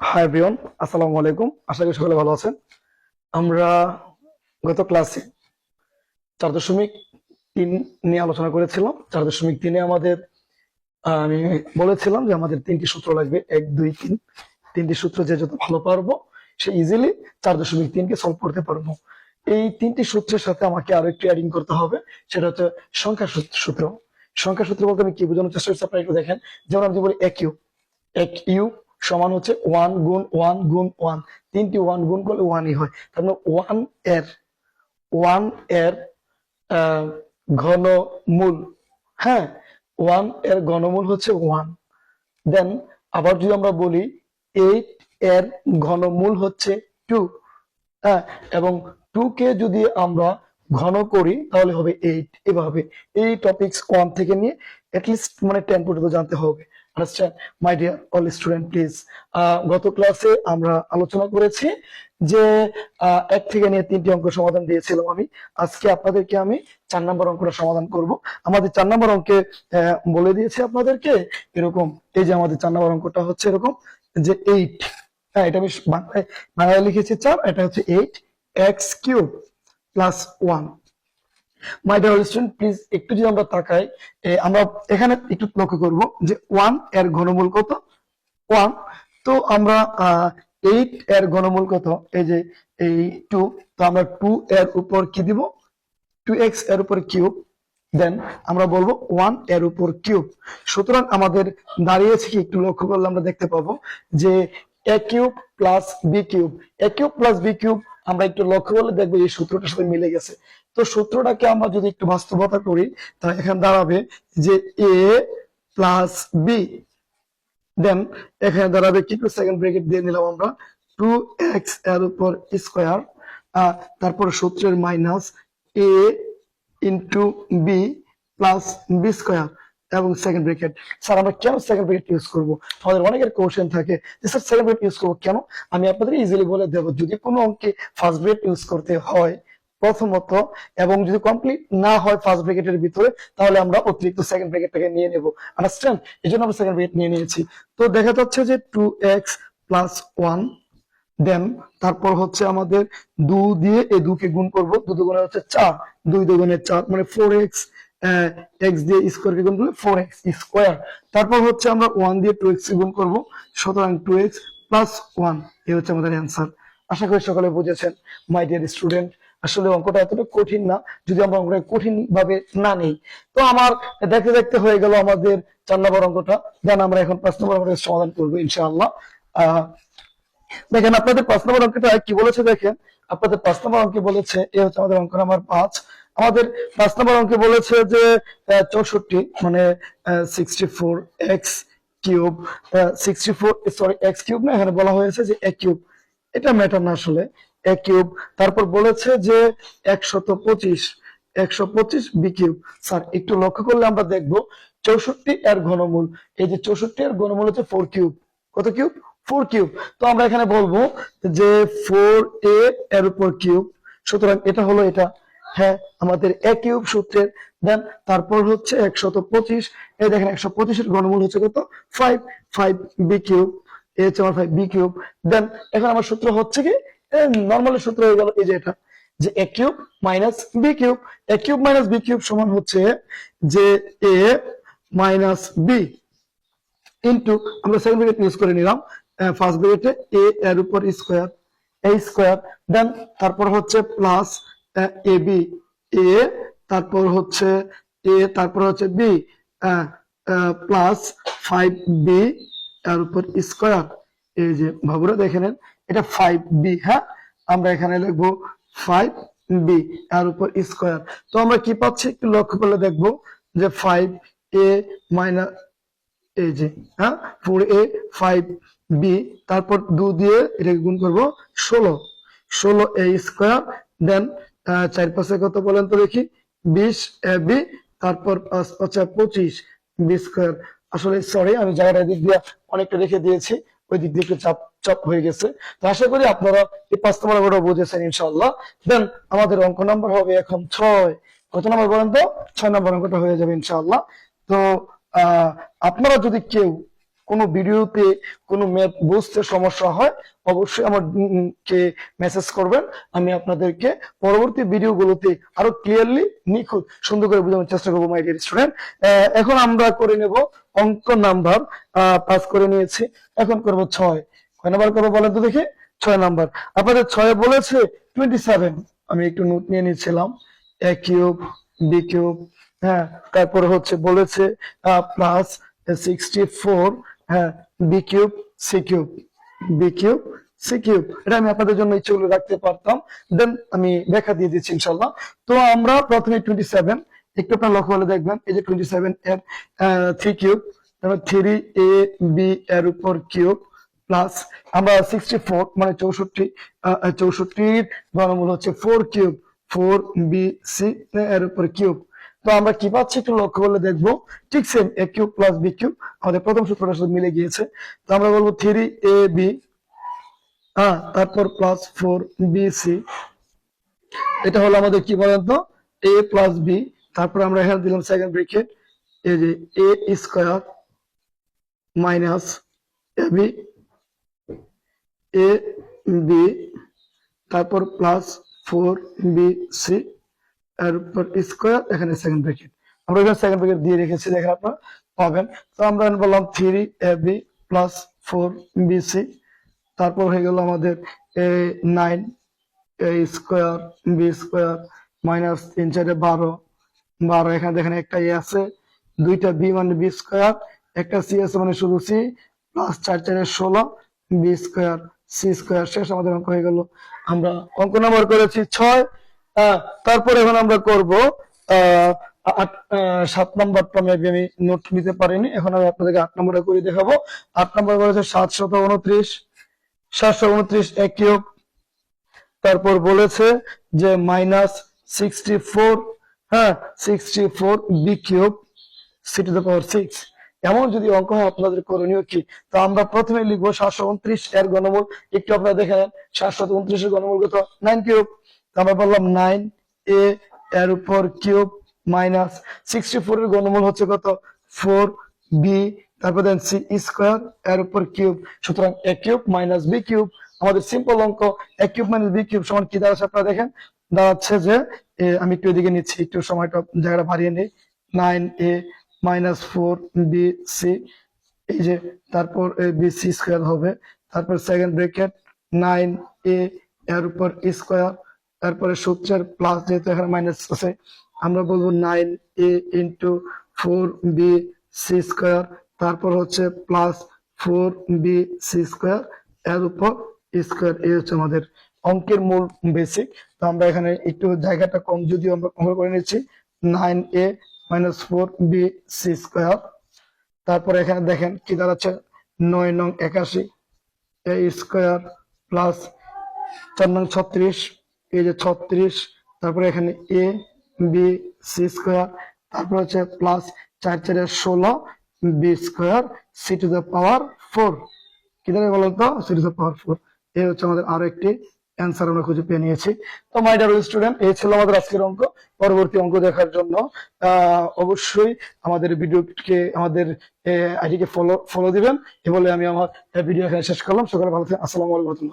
Hi everyone, আসসালামু আলাইকুম। আশা করি সকলে ভালো আছেন। আমরা গত ক্লাসে 4.3 নিয়ে আলোচনা করেছিলাম। 4.3 আমাদের আমি বলেছিলাম যে আমাদের তিনটি সূত্র লাগবে, 1 2 3। তিনটি সূত্র যে যত ভালো পারবো সে ইজিলি 4.3 কে সলভ করতে পারবো। এই তিনটি সূত্রের সাথে আমাকে আরো একটু অ্যাডিং করতে হবে, সেটা হচ্ছে সংখ্যা সূত্র। সংখ্যা সূত্র বলতে আমি কি বোঝানোর চেষ্টা করছি আপনারা একটু দেখেন। যেমন আমি যদি বলি এক ইউ সমান হচ্ছে 1 গুণ 1 গুণ 1। তিনটি 1 গুণ করলে 1ই হয়। তার মানে 1 এর আহ, ঘনমূল। হ্যাঁ, 1 এর ঘনমূল হচ্ছে 1। দেন আবার যদি আমরা বলি 8 এর ঘনমূল হচ্ছে 2। হ্যাঁ, এবং 2 কে যদি আমরা ঘন করি তাহলে হবে 8। এভাবে এই টপিকস 1 থেকে নিয়ে অ্যাটলিস্ট মানে 10 পর্যন্ত জানতে হবে। Understand my dear all student please. গত ক্লাসে আমরা আলোচনা করেছি যে 1 থেকে নিয়ে 3টি অঙ্ক সমাধান দিয়েছিলাম আমি। আজকে আপনাদেরকে আমি 4 নম্বর অঙ্কটা সমাধান করব। আমাদের 4 নম্বর অঙ্কে বলে দিয়েছি আপনাদেরকে এরকম। এই যে আমাদের 4 নম্বর অঙ্কটা হচ্ছে এরকম যে 8। হ্যাঁ, এটা আমি বাংলায় লিখেছি 4, এটা হচ্ছে 8 x³ + 1। My dear student please একটু যদি আমরা তাকাই, আমরা এখানে একটু লক্ষ্য করব যে 1 এর ঘনমূল কত? 1। তো আমরা 8 এর ঘনমূল কত? এই যে এই 2। তো আমরা 2 এর উপর কি দিব? 2x এর উপর কিউব। দেন আমরা বলবো 1 এর উপর কিউব। সুতরাং আমাদের দাঁড়িয়েছে কি একটু লক্ষ্য করলে আমরা দেখতে পাবো যে a³ + b³ a³ + b³ আমরা একটু লক্ষ্য করলে দেখবো এই সূত্রটার সাথে মিলে গেছে। তো সূত্রটাকে আমরা যদি একটু বাস্তবতা করি তাহলে এখানে দাঁড়াবে যে a + b। দেন এখানে দাঁড়াবে কি, সেকেন্ড ব্র্যাকেট দিয়ে নিলাম আমরা 2x এর উপর স্কয়ার, তারপর সূত্রের minus a into B plus B square এবং সেকেন্ড ব্র্যাকেট। স্যার আমরা কেন সেকেন্ড ব্র্যাকেট ইউজ করবো? আমাদের অনেকের কোশ্চেন থাকে যে স্যার সেকেন্ড ব্র্যাকেট ইউজ করবো কেন? আমি আপনাদের ইজিলি বলে দেবো, যদি কোনো অঙ্কে ফার্স্ট ব্র্যাকেট ইউজ করতে হয় প্রথমত, এবং যদি কমপ্লিট না হয় ফার্স্ট ব্র্যাকেটের ভিতরে, তাহলে আমরা অতিরিক্ত সেকেন্ড ব্র্যাকেটটাকে নিয়ে নেব। আন্ডারস্ট্যান্ড? এই জন্য আমরা সেকেন্ড ব্র্যাকেট নিয়ে নিয়েছি। তো দেখা যাচ্ছে যে 2x + 1। দেন তারপর হচ্ছে আমাদের 2 দিয়ে এই 2 কে গুণ করব, 2 দুগুণে হচ্ছে 4, 2 দুগুণে 4 মানে 4x। x দিয়ে স্কয়ার কে গুণ করলে 4x স্কয়ার। তারপর হচ্ছে আমরা 1 দিয়ে 2x কে গুণ করব, সুতরাং 2x + 1। এই হচ্ছে আমাদের অ্যান্সার। আশা করি সকলে বুঝেছেন মাই ডিয়ার স্টুডেন্ট। আসলে অঙ্কটা এতটা কঠিন না যদি আমরা অঙ্কটা কঠিন ভাবে না নেই। তো আমার দেখতে দেখতে হয়ে গেল আমাদের 4 নম্বর অঙ্কটা। দেন আমরা এখন 5 নম্বর অঙ্কটা সমাধান করবো ইনশাআল্লাহ। দেখেন আপনাদের 5 নম্বর অঙ্কটা কি বলেছে, দেখেন আপনাদের 5 নম্বর অঙ্কে বলেছে, এ হচ্ছে আমাদের অঙ্ক নাম্বার 5। আমাদের 5 নম্বর অঙ্কে বলেছে যে 64 মানে 64 x³ 64 সরি x³ না, এখানে বলা হয়েছে যে a³ এটা ম্যাটার না আসলে a³। তারপর বলেছে যে 125 b³। স্যার একটু লক্ষ্য করলে আমরা দেখবো 64 এর ঘনমূল, এই যে 64 এর ঘনমূল হচ্ছে 4³ কত কিউব? 4³ তো আমরা এখানে বলবো যে 4a এর উপর কিউব। সুতরাং এটা হলো এটা। হ্যাঁ, আমাদের a³ সূত্রের। দেন তারপর হচ্ছে 125, এই দেখেন 125 এর ঘনমূল হচ্ছে কত? 5 5b³ এই হচ্ছে আমার 5b³। দেন এখন আমার সূত্র হচ্ছে কি নরমালি সূত্র হয়ে গেল এই যে এটা, যে a³ - b³ a³ - b³ সমান হচ্ছে যে a - b ইন্টু আমরা সেকেন্ড ব্র্যাকেট ইউজ করে নিলাম। ফার্স্ট ব্র্যাকেটে a এর উপর স্কয়ার a স্কয়ার। দেন তারপর হচ্ছে প্লাস ab a, তারপর হচ্ছে a, তারপর হচ্ছে b প্লাস 5b এর উপর স্কয়ার। এই যে ভাবুরা দেখে নেন, এটা 5b। হ্যাঁ, আমরা এখানে লিখবো 5b এর উপর স্কয়ার। তো আমরা কি পাচ্ছি একটু লক্ষ্য করলে দেখবো যে 5a মাইনাস এই যে 4a 5b, তারপর 2 দিয়ে এটাকে গুণ করবো 16a স্কয়ার। দেন 4 5 কত বলেন তো দেখি? 20ab, তারপর 5 5 25b স্কয়ার। আসলে সরি আমি জায়গাটা দিক দিয়ে অনেকটা রেখে দিয়েছি, ওই দিক দিয়ে একটু চাপ চাপ হয়ে গেছে। তো আশা করি আপনারা এই 5 নম্বর অঙ্কটা বুঝেছেন ইনশাআল্লাহ। দেন আমাদের অঙ্ক নাম্বার হবে এখন 6। কত নম্বর বলেন তো? 6 নম্বর অঙ্কটা হয়ে যাবে ইনশাআল্লাহ। তো আপনারা যদি কেউ কোনো ভিডিওতে কোনো ম্যাথ বুঝতে সমস্যা হয় অবশ্যই আমার কে মেসেজ করবেন। আমি আপনাদেরকে পরবর্তী ভিডিওগুলোতে আরো ক্লিয়ারলি নিখুঁত সুন্দর করে বোঝানোর চেষ্টা করবো মাই ডিয়ার স্টুডেন্ট। এখন আমরা করে নেব অঙ্ক নাম্বার 5 করে নিয়েছি, এখন করব 6। কয় নাম্বার করবো বলেন তো দেখি? 6 নাম্বার। আপনাদের 6 বলেছে 27। আমি একটু নোট নিয়ে নিয়েছিলাম। এ কিউব, বি কিউব, হ্যাঁ, তারপরে হচ্ছে বলেছে প্লাস 64, হ্যাঁ, B cube, C cube, B cube, C cube. এটা আমি আপনাদের জন্য ইচ্ছেগুলো রাখতে পারতাম, দেন আমি ব্যাখ্যা দিয়ে দিচ্ছি ইনশাল্লাহ। তো আমরা প্রথমে 27, একটু আপনার লক্ষ্য করে দেখবেন, এই যে 27 এর 3 কিউব, তারপর 3ab এর উপর কিউব, প্লাস আমরা 64 মানে 64, 64 বর্গমূল হচ্ছে 4 কিউব, 4bc এর উপর কিউব। তো আমরা কি পাচ্ছি একটু লক্ষ্য করলে দেখবো, ঠিক সেম এ কিউব প্লাস বি কিউব আমাদের প্রথম সূত্রটার সাথে মিলে গিয়েছে। তো আমরা বলবো 3ab, তারপর প্লাস 4bc, এটা হলো আমাদের কি বলেন তো, a প্লাস বি। তারপর আমরা এখানে দিলাম সেকেন্ড ব্র্যাকেট, এই যে a square minus ab, A B, তারপর প্লাস 4bc এর উপর স্কয়ার, এখানে সেকেন্ড ব্র্যাকেট। আমরা এখানে সেকেন্ড ব্র্যাকেট দিয়ে রেখেছি, দেখেন আপনারা পাবেন। তো আমরা বললাম 3ab প্লাস 4bc, তারপর হয়ে গেল আমাদের 9 a square B square minus 3 4 12, এখানে দেখেন একটা এ আছে, দুইটা বি মানে বি স্কয়ার, একটা সি আছে মানে শুধু C, plus 4 4 16 B square C square. শেষ আমাদের অঙ্ক হয়ে গেল। আমরা অঙ্ক নাম্বার করেছি 6। তারপর এখন আমরা করব 7 নাম্বারটা মেবি আমি নোট নিতে পারিনি, এখন আমি আপনাদেরকে 8 নাম্বারটা করে দেখাবো। 8 নাম্বার করেছে 729, 729 এ কিউব, তারপর বলেছে যে মাইনাস 64, হ্যাঁ, 64 B cube C to the power 6। এমন যদি অঙ্ক হয় আপনাদের করণীয় কি? তো আমরা প্রথমে লিখবো 729 এর ঘনমূল, একটু আপনারা দেখে নেন 729 এর ঘনমূল কত? 9 কিউব। তো আমরা বললাম 9 এ এর উপর কিউব মাইনাস 64 এর ঘনমূল হচ্ছে কত? 4 বি, তারপর দেন সি স্কয়ার এর উপর কিউব। সুতরাং এ কিউব মাইনাস বি কিউব, আমাদের সিম্পল অঙ্ক। এ কিউব মাইনাস বি কিউব সমান কি দাঁড়াচ্ছে আপনারা দেখেন? দাঁড়াচ্ছে যে আমি একটু এদিকে নিচ্ছি, একটু সময়টা জায়গাটা বাড়িয়ে নিই, 9a মাইনাস 4bc, এই যে তারপর bc স্কয়ার হবে, তারপর সেকেন্ড ব্র্যাকেট 9a এর উপর স্কয়ার, তারপরে সূত্রের প্লাস, যেহেতু এখানে মাইনাস আছে আমরা বলবো 9a ইন্টু 4bc স্কয়ার, তারপর হচ্ছে প্লাস 4bc স্কয়ার এর উপর স্কয়ার। এই হচ্ছে আমাদের অঙ্কের মূল বেসিক। তো আমরা এখানে একটু জায়গাটা কম যদিও আমরা করে নিচ্ছি, 9a মাইনাস 4bc স্কয়ার। তারপরে এখানে দেখেন কি দাঁড়াচ্ছে, 9 নং 81 এ স্কয়ার প্লাস 4 নং 36, এই যে 36, তারপরে এখানে এ বি সি স্কয়ার, তারপর হচ্ছে plus 4 4 16 B square C to the power 4। কি দাঁড়ায় বলেন তো? C to the power 4। এই হচ্ছে আমাদের আরো একটি অ্যান্সার আমরা খুঁজে পেয়ে নিয়েছি। তো মাই ডিয়ার স্টুডেন্ট, এই ছিল আমাদের আজকের অঙ্ক। পরবর্তী অঙ্ক দেখার জন্য অবশ্যই আমাদের ভিডিওকে, আমাদের আইডিকে ফলো দিবেন। এ বলে আমি আমার ভিডিও এখানে শেষ করলাম। সকালে ভালো থাকবেন। আসসালামু আলাইকুম।